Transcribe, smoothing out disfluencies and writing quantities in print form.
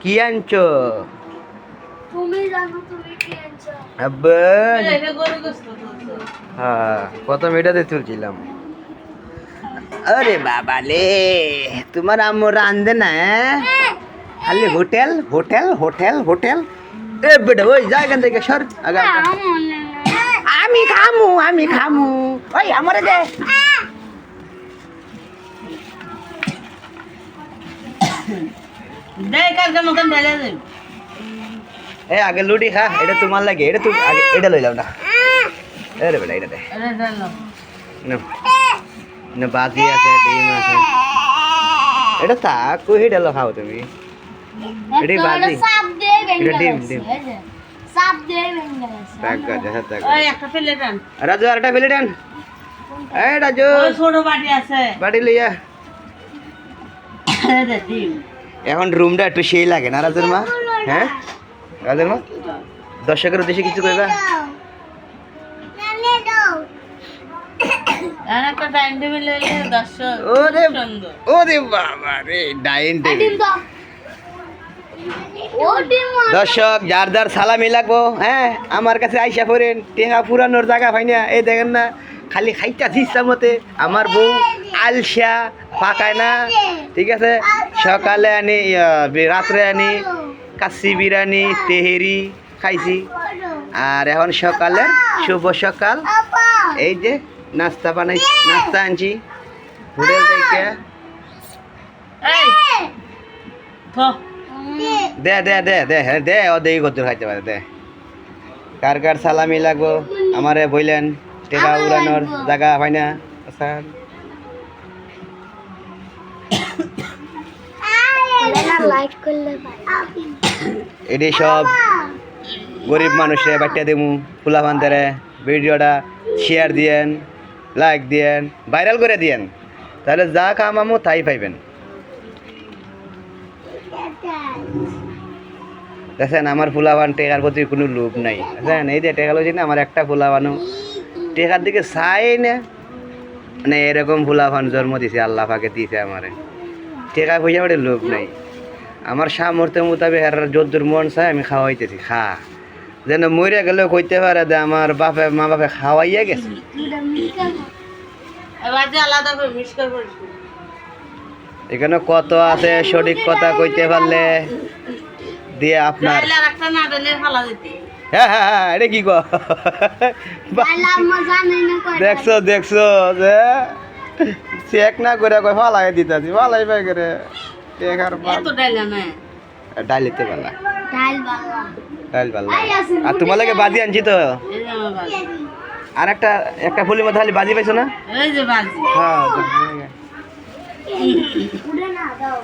কি আনছো? তুমি জানো তুমি কি আনছো? আব্বা এটা গরু গোশত তো। হ্যাঁ প্রথম এটাতে তুলছিলাম। আরে বাবা লে, তোমার আম্মু রান্ধে না? খালি হোটেল হোটেল হোটেল হোটেল। এ বেটা ওই যা এখান থেকে সর আগে। আমি খামু আমি খামু। ওই আমারে দে। দেই কালকে মতন ঢেলে দে। এ আগে লুডি খা, এটা তোমার লাগে, এটা তুমি আগে এটা লইলাম না। আরে বেটা এটা দে আরে ঢালো। না না, বাজি আছে ডিম আছে, এটা থাক কই হেডালো খাও তুমি। এটাই বাজি, সাপ দে এটা ডিম ডিম সাপ দে বেঙ্গল থাক গাছে থাক। ওই একটা প্লেট আন। রাজু আরেকটা প্লেট আন। এই রাজু ওই ছোট বাটি আছে। বাড়ি লইয়া। দে ডিম। এখন রুমটা একটু সেই লাগে না রাজুর মা? হ্যাঁ রাজুর মা, দর্শকের উদ্দেশ্যে কিছু কইবা? আর একটা টাইম টেবিল লইলে 10 ওরে সুন্দর। ওরে বাবা রে, ডাইনিং টেবিল। ডিম দাও ও ডিম দর্শক যার যার সালামি লাগবো, হ্যাঁ আমার কাছে আইসা পড়েন, টেহা পুরানোর জায়গা পাই না। এই দেখেন না খালি খাইটা ইচ্ছা মতে। আমার বউ আলসা পাকায় না, ঠিক আছে। সকালে আনি রাত্রে আনি কাচ্চি বিরিয়ানি তেহেরি খাইছি, আর এখন সকালের শুভ সকাল এই যে নাস্তা বানাই, নাস্তা আনছি হোটেল থেকে। এই থ দে দে দে দে হ্যাঁ দে, ও দেই কত খাইতে পারে দে। কার কার সালামি লাগবো আমারে বইলেন, টেকা উড়ানোর জায়গা হয় না। আচ্ছা লাইক করলে এটি সব গরিব মানুষের বাচ্চা দেমু, ফুলা ফান্তারে ভিডিওটা শেয়ার দিয়েন, লাইক দিয়েন, ভাইরাল করে দিয়েন, তাহলে যা কামামো তাই পাইবেন। দেখেন আমার ফুলাবান টেকার প্রতি কোনো লোভ নাই, দেখেন এই যে টেকা লইছি না, আমার একটা ফুলাবানও টেকার দিকে চাই না। মানে এরকম ফুলাবান জন্ম দিছে আল্লাহ পাকে দিয়েছে আমারে, টেকা পয়সা মানে লোভ নাই। আমার সামর্থ্য মোতাবেক আর যদ্দুর মন চায় আমি খাওয়াইতেছি, খা যেন মরে গেলেও কইতে পারে যে আমার বাপে মা বাপে খাওয়াইয়া গেছে। এবার যে আলাদা করে মিক্স করে এখানে কত আছে সঠিক কথা কইতে পারলে দিয়ে আপনার। আর একটা না দিলে ফালা দিতে। হ্যাঁ হ্যাঁ হ্যাঁ, এটা কি গো দেখছো দেখছো যে চেক না করে কই ফালাই দিতাছি, ফালাই পাই করে টেকার এত ডাইলা না। ডাইলিতে পারলা, ডাল বাংলা ডাইল পারলা। আর তোমার লাগে বাজি আনছি তো, এই যে আমার বাজি। আর একটা ফুলির মধ্যে খালি বাজি পাইছো না? এই যে বাজি। হ্যাঁ উড়ে না দাও